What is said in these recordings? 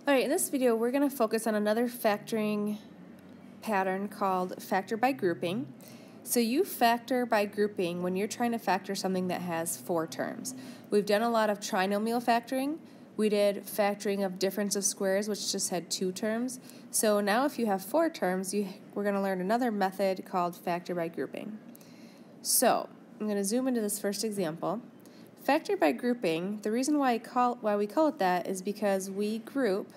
Alright, in this video we're going to focus on another factoring pattern called factor by grouping. So you factor by grouping when you're trying to factor something that has 4 terms. We've done a lot of trinomial factoring. We did factoring of difference of squares, which just had 2 terms. So now if you have 4 terms, we're going to learn another method called factor by grouping. So I'm going to zoom into this first example. Factor by grouping, the reason why we call it that is because we group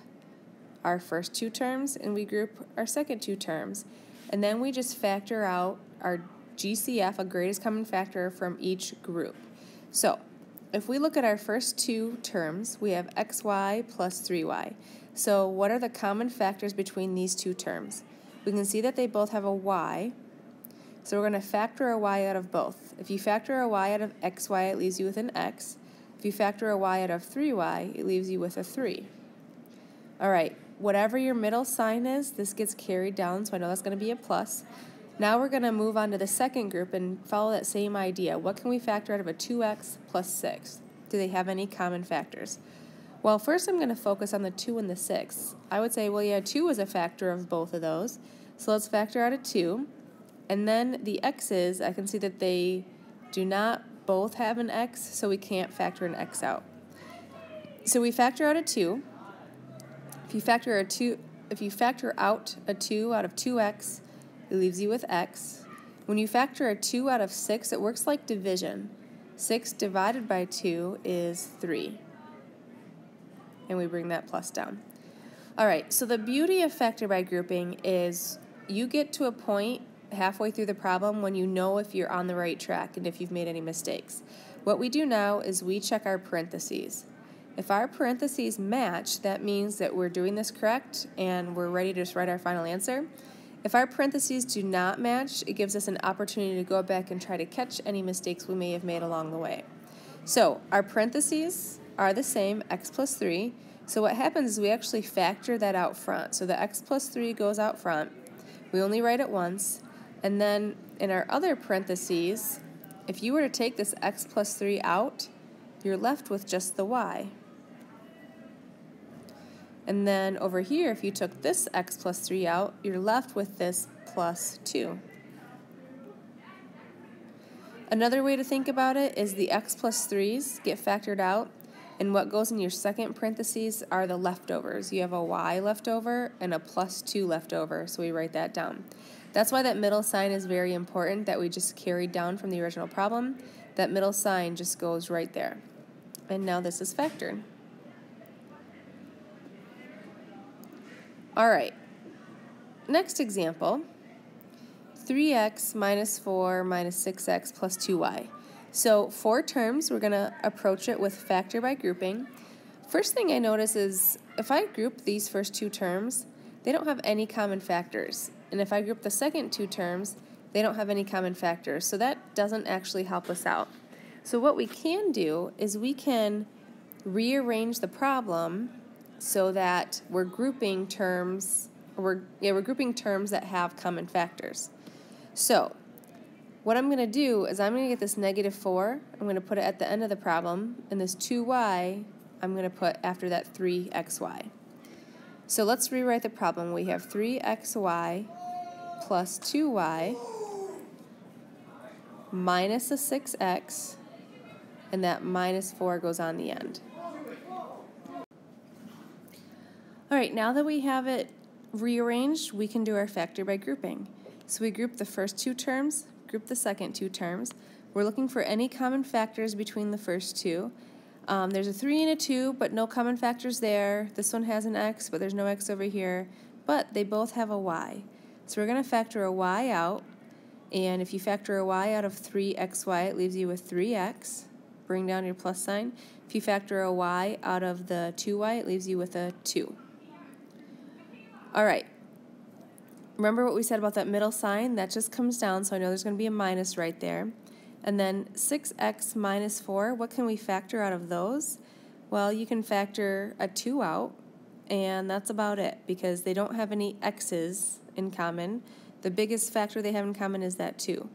our first 2 terms and we group our second 2 terms, and then we just factor out our GCF, a greatest common factor, from each group. So if we look at our first 2 terms, we have xy plus 3y. So what are the common factors between these 2 terms? We can see that they both have a y. So we're going to factor a y out of both. If you factor a y out of xy, it leaves you with an x. If you factor a y out of 3y, it leaves you with a 3. Alright, whatever your middle sign is, this gets carried down, so I know that's going to be a plus. Now we're going to move on to the second group and follow that same idea. What can we factor out of a 2x plus 6? Do they have any common factors? Well, first I'm going to focus on the 2 and the 6. I would say, well, yeah, 2 is a factor of both of those. So let's factor out a 2. And then the x's, I can see that they do not both have an x, so we can't factor an x out. So we factor out a 2. If you factor out a 2 out of 2x, it leaves you with x. When you factor a 2 out of 6, it works like division. 6 divided by 2 is 3. And we bring that plus down. Alright, so the beauty of factor by grouping is you get to a point halfway through the problem when you know if you're on the right track and if you've made any mistakes. What we do now is we check our parentheses. If our parentheses match, that means that we're doing this correct and we're ready to just write our final answer. If our parentheses do not match, it gives us an opportunity to go back and try to catch any mistakes we may have made along the way. So our parentheses are the same, x plus 3. So what happens is we actually factor that out front. So the x plus 3 goes out front. We only write it once. And then in our other parentheses, if you were to take this x plus 3 out, you're left with just the y. And then over here, if you took this x plus 3 out, you're left with this plus 2. Another way to think about it is the x plus 3's get factored out, and what goes in your second parentheses are the leftovers. You have a y left over and a plus 2 left over, so we write that down. That's why that middle sign is very important that we just carried down from the original problem. That middle sign just goes right there. And now this is factored. Alright, next example, 3x minus 4 minus 6x plus 2y. So 4 terms, we're going to approach it with factor by grouping. First thing I notice is if I group these first 2 terms, they don't have any common factors. And if I group the second 2 terms, they don't have any common factors. So that doesn't actually help us out. So what we can do is we can rearrange the problem so that we're grouping terms, we're grouping terms that have common factors. So what I'm going to do is I'm going to get this negative 4, I'm going to put it at the end of the problem, and this 2y I'm going to put after that 3xy. So let's rewrite the problem. We have 3xy plus 2y minus a 6x, and that minus 4 goes on the end. Alright, now that we have it rearranged, we can do our factor by grouping. So we group the first 2 terms, group the second 2 terms. We're looking for any common factors between the first 2. There's a 3 and a 2, but no common factors there. This one has an x, but there's no x over here. But they both have a y. So we're going to factor a y out. And if you factor a y out of 3xy, it leaves you with 3x. Bring down your plus sign. If you factor a y out of the 2y, it leaves you with a 2. Alright. Remember what we said about that middle sign? That just comes down, so I know there's going to be a minus right there. And then 6x minus 4, what can we factor out of those? Well, you can factor a 2 out, and that's about it, because they don't have any x's in common. The biggest factor they have in common is that 2.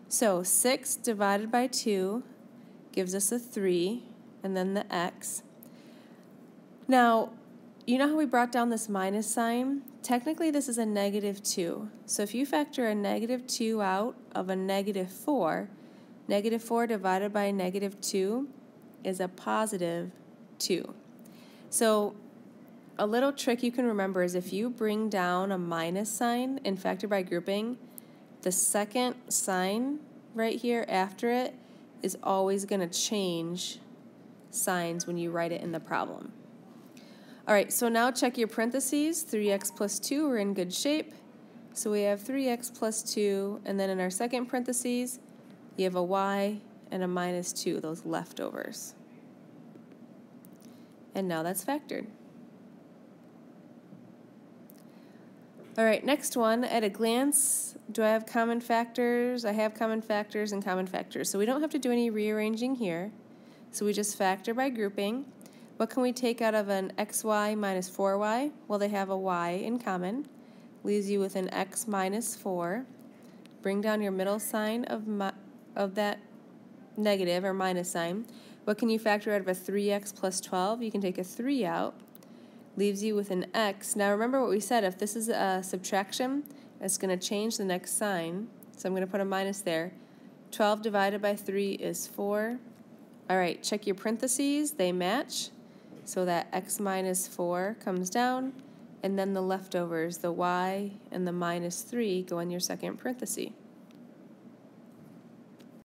So 6 divided by 2 gives us a 3, and then the x. Now, you know how we brought down this minus sign? Technically this is a -2. So if you factor a -2 out of a -4, -4 divided by -2 is a +2. So a little trick you can remember is if you bring down a minus sign in factor by grouping, the second sign right here after it is always going to change signs when you write it in the problem. Alright, so now check your parentheses. 3x plus 2, we're in good shape. So we have 3x plus 2, and then in our second parentheses, you have a y and a -2, those leftovers. And now that's factored. Alright, next one, at a glance, do I have common factors? I have common factors and common factors. So we don't have to do any rearranging here. So we just factor by grouping. What can we take out of an xy minus 4y? Well, they have a y in common. Leaves you with an x minus 4. Bring down your middle sign of that negative or minus sign. What can you factor out of a 3x plus 12? You can take a 3 out. Leaves you with an x. Now remember what we said, if this is a subtraction, it's going to change the next sign. So I'm going to put a minus there. 12 divided by 3 is 4. Alright, check your parentheses, they match. So that x minus 4 comes down, and then the leftovers, the y and the -3, go in your second parenthesis.